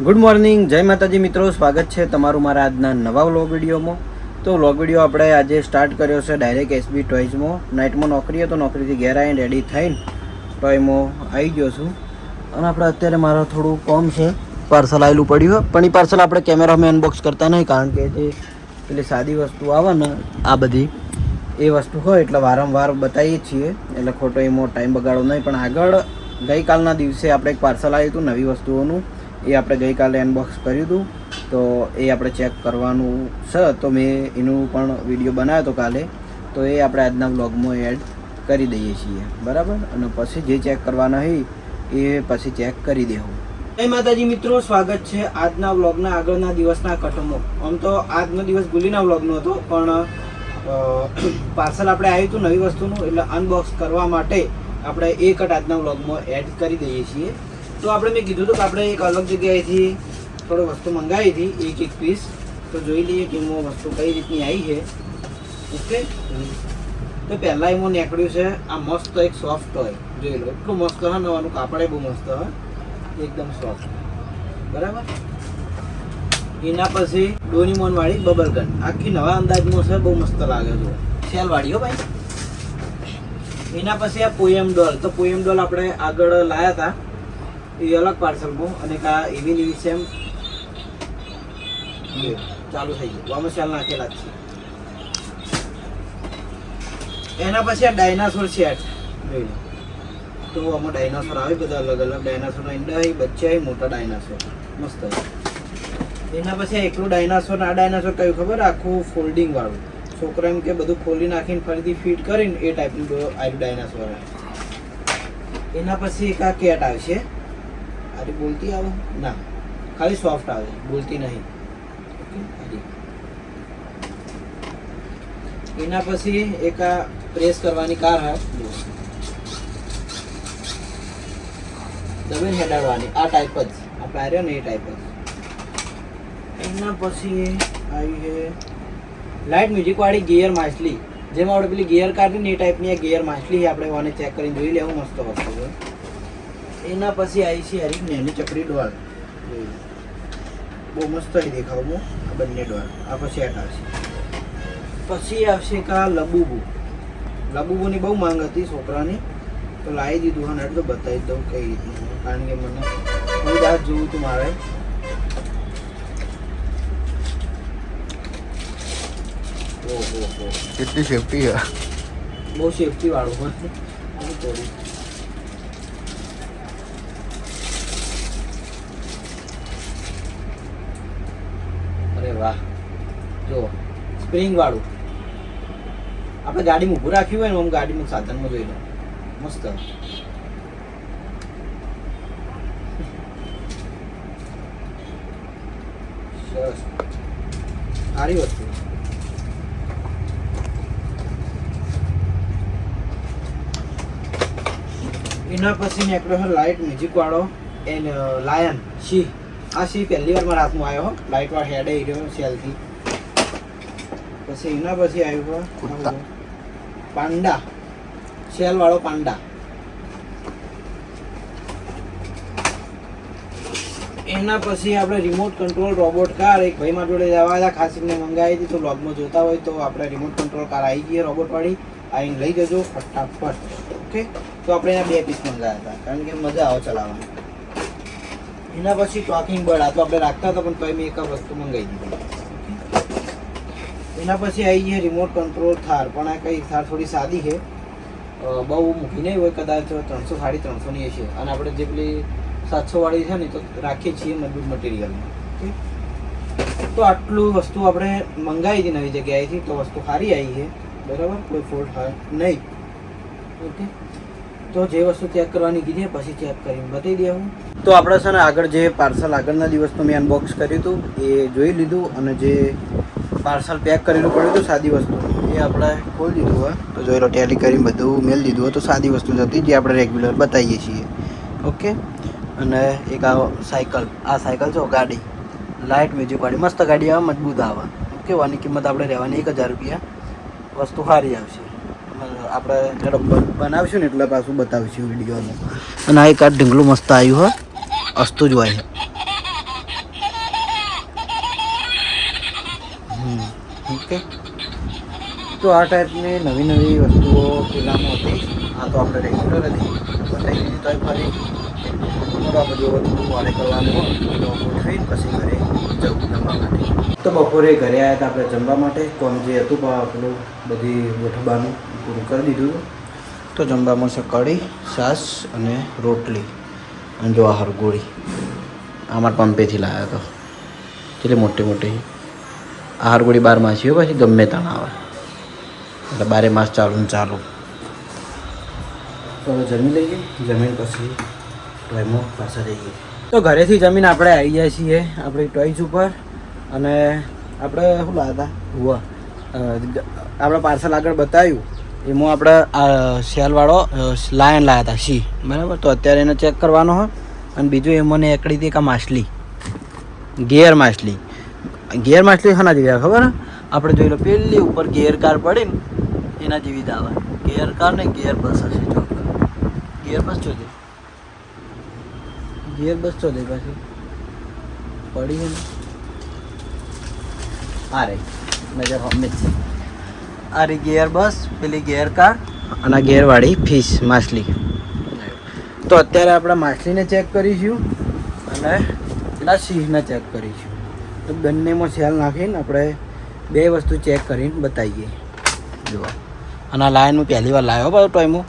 Good morning, જય માતાજી મિત્રો. સ્વાગત છે તમારું મારા આજના નવા વ્લોગ વિડીયોમાં. તો વ્લોગ વિડીયો આપણે આજે સ્ટાર્ટ કર્યો છે ડાયરેક્ટ એસબી ટોયઝમાં. નાઇટમાં નોકરી હતો, નોકરીથી ઘેર આવીને રેડી થઈને ટોયમાં આવી ગયો છું. અને આપણે અત્યારે મારા થોડું કોમ છે, પાર્સલ આવેલું પડ્યું હોય, પણ એ પાર્સલ આપણે કેમેરામાં અનબોક્સ કરતા નહીં, કારણ કે જે પેલી સાદી વસ્તુ આવે ને આ બધી એ વસ્તુ હોય એટલે વારંવાર બતાવીએ છીએ, એટલે ખોટો એમાં ટાઈમ બગાડો નહીં. પણ આગળ ગઈકાલના દિવસે આપણે એક પાર્સલ આવ્યું હતું નવી વસ્તુઓનું, એ આપણે ગઈકાલે અનબોક્સ કર્યું હતું. તો એ આપણે ચેક કરવાનું છે, તો મેં એનું પણ વિડીયો બનાવ્યો હતો કાલે, તો એ આપણે આજના વ્લોગમાં એડ કરી દઈએ છીએ, બરાબર. અને પછી જે ચેક કરવાના હોય એ પછી ચેક કરી દેવું. જય માતાજી મિત્રો, સ્વાગત છે આજના વ્લોગના આગળના દિવસના કટમાં. આમ તો આજનો દિવસ ગુલીના વ્લોગનો હતો, પણ પાર્સલ આપણે આવ્યું હતું નવી વસ્તુનું, એટલે અનબોક્સ કરવા માટે આપણે એ કટ આજના વ્લોગમાં એડ કરી દઈએ છીએ. તો આપણે મેં કીધું હતું કે આપણે એક અલગ જગ્યાએથી થોડી વસ્તુ મંગાવી હતી, એક પીસ. તો જોઈ લઈએ કે એમાં વસ્તુ કઈ રીતની આવી છે. ઓકે, તો પહેલાં એમાં નીકળ્યું છે આ મસ્ત એક સોફ્ટ હોય, જોઈ લો એટલું મસ્ત હોય ને, આનું કાપડે બહુ મસ્ત હોય, એકદમ સોફ્ટ, બરાબર. એના પછી ડોરીમોન વાળી બબલ ગન, આખી નવા અંદાજમાં છે, બહુ મસ્ત લાગે છે, સેલ વાળી હો ભાઈ. એના પછી આ પોએમ ડોલ. તો પોએમ ડોલ આપણે આગળ લાવ્યા હતા એ અલગ પાર્સલમાં, અને કા એવી એવી સેમ ચાલુ થઈ ગયું, આમાં સેલ નાખેલા જ છે. એના પછી આ ડાયનાસોર સેટ જોઈ લો. તો આમાં ડાયનાસોર આવે બધા અલગ અલગ ડાયનાસોરના ઈંડા હોય, બચ્ચા હોય, મોટા ડાયનાસોર મસ્ત હોય. એના પછી એકલું ડાયનાસોર. આ ડાયનાસોર કયું ખબર, આખું ફોલ્ડિંગ વાળું, છોકરા એમ કે બધું ખોલી નાખીને ફરીથી ફિટ કરીને એ ટાઈપનું આવ્યું ડાયનાસોર આવે. એના પછી એક આ કેટ આવશે. અરે બોલતી આવે ના, ખાલી સોફ્ટ આવે, બોલતી નહીં. એના પછી એક આ પ્રેસ કરવાની કાર હોય, દબાઈને હેડાડવાની, આ ટાઈપ જ આપણે આવ્યો ને એ ટાઈપ જ. એના પછી આવી છે લાઇટ મ્યુઝિક વાળી ગિયર માછલી, જેમાં આપણે પેલી ગિયર કાઢીને એ ટાઈપની આ ગિયર માછલી આપણે આને ચેક કરીને જોઈ લેવું, મસ્ત વસ્તુ છે. એના પછી આવી છે હરી નેની ચકરી ડોલ, બહુ મસ્ત આવી દેખાવું આ બંને ડોલ. આ પછી સેટ આવશે. પછી આવશે કા લબુબુ. લબુબુની બહુ માંગ હતી છોકરાની, તો લાવી દીધું. હા, તો બતાવી દઉં કઈ રીતનું, કારણ કે મને બહુ જ જોવું હતું મારે. કેટલી સેફટી છે, બહુ સેફટી વાળું હોય. અરે વાહ, જો સ્પ્રિંગ વાળું. આપણે ગાડીમાં ઊભું રાખ્યું હોય ને, આમ ગાડીમાં સાધનમાં જોઈ લો, મસ્ત. સરસ, સારી વસ્તુ. એના પછી નીકળ્યો છે લાઇટ મ્યુઝિક વાળો લાયન સિંહ. આ સિંહ પહેલી વાર મારા હાથમાં આવ્યો, લાઇટ વાળો હેડ આવી રહ્યો સેલથી. પછી એના પછી આવ્યું પાંડા, સેલ વાળો પાંડા. એના પછી આપણે રિમોટ કંટ્રોલ રોબોટ કાર એક ભાઈ મારા જોડે જવા હતા, ખાસ કરીને મંગાવી હતી. તો વ્લોગમાં જોતા હોય તો આપણે રિમોટ કંટ્રોલ કાર આવી ગઈ રોબોટ વાળી, આવીને લઈ જજો ફટાફટ. ઓકે, તો આપણે એના 2 પીસ મંગાવ્યા હતા, કારણ કે મજા આવે ચલાવવાની. એના પછી ટોકિંગ બર્ડ, આ તો આપણે રાખતા હતા, પણ તોય મેં એક વસ્તુ મંગાવી દીધી. એના પછી આવી ગઈ રિમોટ કંટ્રોલ થાર, પણ આ કઈ થાર થોડી સાદી છે, બહુ મૂકી નહીં હોય, કદાચ 300 350ની છે. અને આપણે જે પેલી 700 વાળી છે ને તો રાખીએ છીએ મજબૂત મટીરિયલમાં. તો આટલું વસ્તુ આપણે મંગાવી હતી નવી જગ્યાએથી, તો વસ્તુ સારી આવી છે, બરાબર, કોઈ ફોલ્ટ હોય નહીં. ઓકે, તો જે વસ્તુ ચેક કરવાની કીધી પછી ચેક કરીને બતાવી દેવું. તો આપણે છે ને આગળ જે પાર્સલ આગળના દિવસનું મેં અનબોક્સ કર્યું હતું એ જોઈ લીધું, અને જે પાર્સલ પેક કરેલું પડ્યું હતું સાદી વસ્તુ એ આપણે ખોલી દીધું હોય. તો જોઈ લો, ટેલી કરીને બધું મેળ દીધું હોય. તો સાદી વસ્તુ જ હતી જે આપણે રેગ્યુલર બતાવીએ છીએ. ઓકે, અને એક આ સાયકલ, આ સાયકલ છો ગાડી લાઇટ મ્યુઝિક વાળી, મસ્ત ગાડી આવે, મજબૂત આવે. ઓકે, આની કિંમત આપણે રહેવાની 1000 રૂપિયા. વસ્તુ સારી આવશે. આપણે બનાવશું ને એટલે પાછું બતાવીશું વિડીયોમાં. અને આ એક આ ઢીંગલું મસ્ત આવ્યું હોય, અસ્તું જ હોય. ઓકે. તો આ ટાઈપની નવી નવી વસ્તુઓ પેલામાં હતી. આ તો આપણે રેગ્યુલર હતી બતાવી દીધી. તો ફરી આ બધું વસ્તુ ઓર્ડર કરવાનું હોય તો ગોઠવીને પછી ઘરે જવું જમવા માટે. તો બપોરે ઘરે આવ્યા હતા આપણે જમવા માટે. કોમ જે હતું પેલું બધી ગોઠવવાનું પૂરું કરી દીધું. તો જમવામાં છે કઢી, છાશ અને રોટલી અને જો આ હરગોળી અમારા પંપેથી લાવ્યો હતો. કેટલી મોટી મોટી આ હરગોળી 12 માસી હોય, પછી ગમે ત્યાં આવે એટલે 12 માસ ચાલુ ને ચાલુ. તો જમી લઈએ, જમીન પછી ટોયમાં પાછા જઈએ. તો ઘરેથી જમીન આપણે આવી જાય છીએ આપણી ટોયસ ઉપર. અને આપણે શું લાવ્યા હતા હુઆ આપણે પાર્સલ આગળ બતાવ્યું એમાં આપણે સેલવાળો લાયન લાવ્યા હતા સી, બરાબર. તો અત્યારે એને ચેક કરવાનો હોય. અને બીજું એમાં મને એકડી હતી કે માછલી, ગેર માછલી. ગેર માછલી શાના જેવી આવે ખબર? આપણે જોઈ લો પેલી ઉપર ગેર કાર પડી ને એના જેવી જ આવે. ગેર કાર ને ગેર બસ હશે. જો ગેર બસ ચો દે, ગેર બસ ચો દે પાછી પડી છે ને આ રે નજર હમે જ છે. આ રે ગેર બસ, પેલી ગેર કાર અને ગેરવાળી ફિશ માછલી. તો અત્યારે આપણે માછલીને ચેક કરીશું અને પેલા સિંહને ચેક કરીશું. તો બંનેમાં સેલ નાખીને આપણે બે વસ્તુ ચેક કરીને બતાવીએ. જુઓ અને આ લાયન હું પહેલી વાર લાવ્યો બધો ટોયમાં,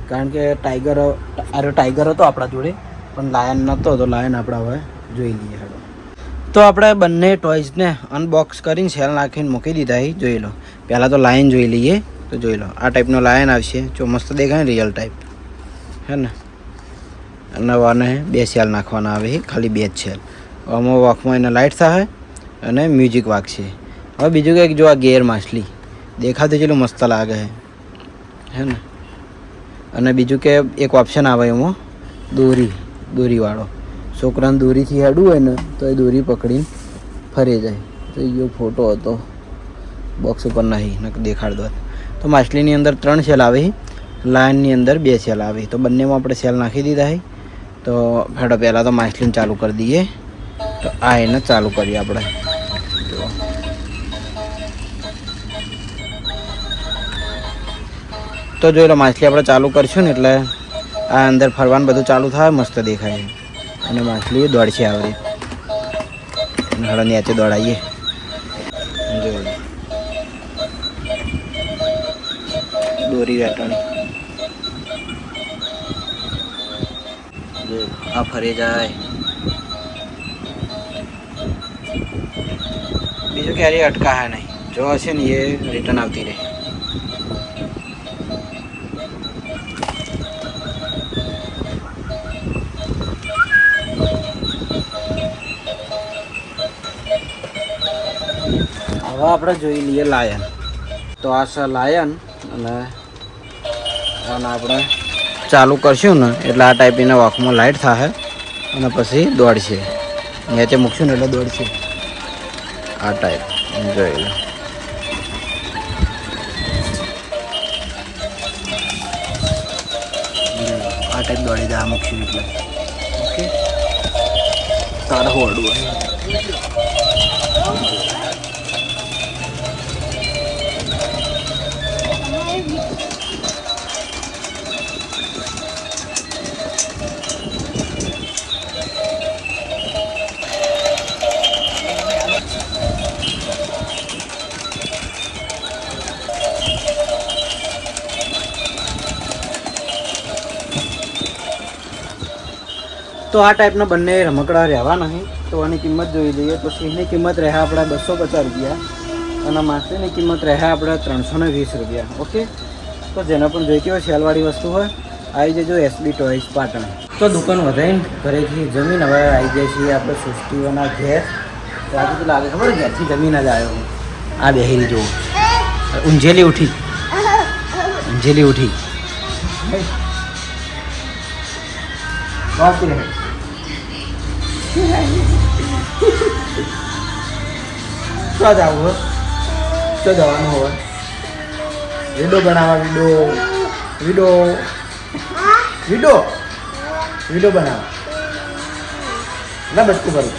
કારણ કે ટાઈગર હતો આપણા જોડે પણ લાયન નહોતો. તો લાયન આપણે હવે જોઈ લઈએ. હેડો તો આપણે બંને ટોયસને અનબોક્સ કરીને સેલ નાખીને મૂકી દીધા. એ જોઈ લો. પહેલાં તો લાયન જોઈ લઈએ. તો જોઈ લો આ ટાઈપનો લાયન આવશે. જો મસ્ત દેખાય ને, રિયલ ટાઈપ હે ને. નવાને 2 સેલ નાખવાના આવે. ખાલી 2 જ સેલ. આમાં વોકમાં એને લાઇટ થાય અને મ્યુઝિક વાગશે. હવે બીજું કંઈક જો આ ગેર માછલી દેખાતી કેટલું મસ્ત લાગે હે ને. અને બીજું કે એક ઓપ્શન આવે એમાં દોરીવાળો. છોકરાને દોરીથી હેડવું હોય ને તો એ દોરી પકડીને ફરી જાય. તો એ ફોટો હતો બોક્સ ઉપર નહીં દેખાડ દો. તો માછલીની અંદર 3 સેલ આવે, લાયનની અંદર 2 સેલ આવે. તો બંનેમાં આપણે સેલ નાખી દીધા છે. તો હેડો પહેલાં તો માછલીને ચાલુ કરી દઈએ. તો આ એને ચાલુ કરીએ આપણે. તો જોઈ લો માછલી આપણે ચાલુ કરીશું ને એટલે આ અંદર ફરવાનું બધું ચાલુ થાય, મસ્ત દેખાય. અને માછલી દોડશે આવે. હળો નીચે દોડાવીએ. જોઈ લો દોરી વેટાણી આ ફરી જાય. બીજું ક્યારેય અટકા નહીં. જો હશે ને એ રિટર્ન આવતી રહે. હવે આપણે જોઈ લઈએ લાયન. તો આ છે લાયન અને આપણે ચાલુ કરશું ને એટલે આ ટાઈપના વોકમાં લાઇટ થાય અને પછી દોડશે. નીચે મૂકશું ને એટલે દોડશે. આ ટાઈપ જોઈ લો. આ ટાઈપ દોડી દે. આ મૂકશું એટલે ઓકે. તારે હોડવું હોય તો આ ટાઈપના બંને રમકડા રહેવાના છે. તો આની કિંમત જોઈ લઈએ. તો સિંહની કિંમત રહે આપણે 250 રૂપિયા અને માછલીની કિંમત રહે આપણે 320 રૂપિયા. ઓકે. તો જેને પણ જોઈતી હોય સેલવાળી વસ્તુ હોય આવી જજો એસબી ટોયસ પાટણ. તો દુકાન વધારીને ઘરેથી જમીન હવે આવી જાય છીએ આપણે સૃષ્ટિઓના ઘેર. તો આજે તો લાગે ખબર ઘેરથી જમીન જ આવ્યો. આ બેહેરી જોવું ઊંઝેલી ઉઠી બાપ રે. ક્યાં જવું હોય? ક્યાં જવાનું હોય? વિડો બનાવવા. વિડો બનાવવા ના બચકું ભરું.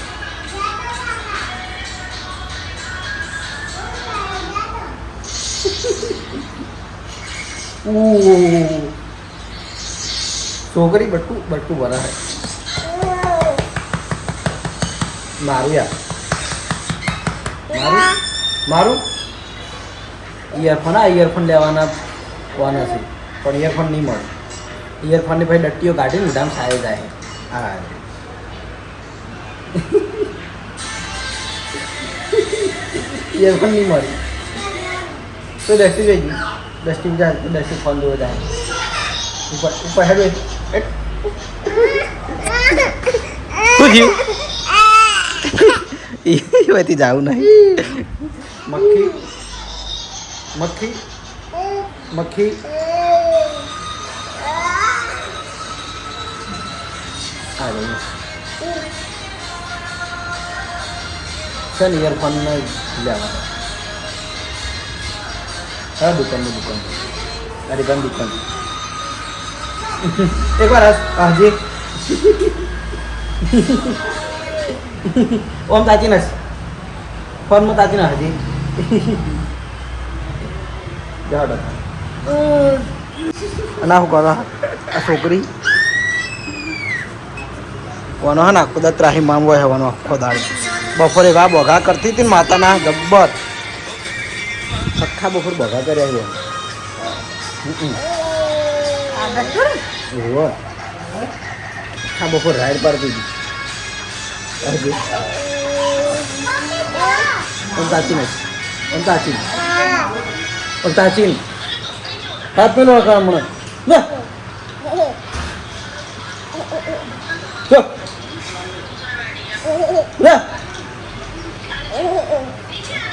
છોકરી બટકું બટકું ભરા મારું યાર મારું ઇયરફોન લેવાના કોના છે પણ ઇયરફોન નહીં મળે ઇયરફોનની ભાઈ ડટ્ટીઓ કાઢીને ઉધામ સારે જાય હા ઇયરફોન નહીં મળી તો ડસ્ટી જઈ ડસ્ટી જાય ડસ્ટી ફોન જોવા જાય ઉપર હેડ શું થયું એથી જવું નહીં મક્ખી સર ઇયરફોન લેવા હા દુકાન અરે ગમ દુકાન એકવાર હાજી ઓમ તાચી નસ ફોનમાં તાચી ના હાજી જાડો ના હું કરો આ છોકરી વાનો હા ને આખો દા ત્રાહી મામ હોય હવાનો આખો દાડ બપોરે વા બઘા કરતી હતી ને માતાના ગબ્બર આખા બપોર બઘા કર્યા આખા બપોર રાઈડ પાડતી હતી તાચીન હાથ મેલો હમણાં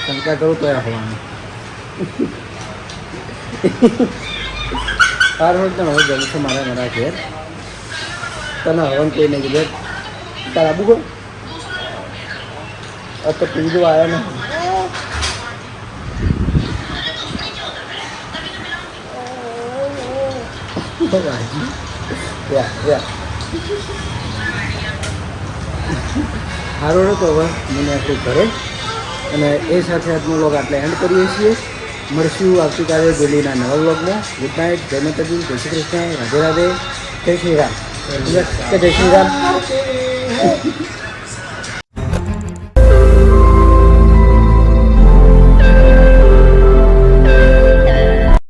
શંકા કરું તો હવાનું સારું તને હવે જવું છે મારા ઘેર તને હવન કોઈ નહીં ઘેર તારા આબુ કહું તો પીજો આવ્યા ને સારો હતો હવે મને આપણું ઘરે અને એ સાથે આજનો વ્લોગ આટલે એન્ડ કરીએ છીએ મળશું આવતીકાલે દિલ્હીના નવા વ્લોગમાં ગુડ નાઇટ જય માતાજી જય શ્રી કૃષ્ણ રાધે રાધે જય શ્રી રામ જય શ્રી રામ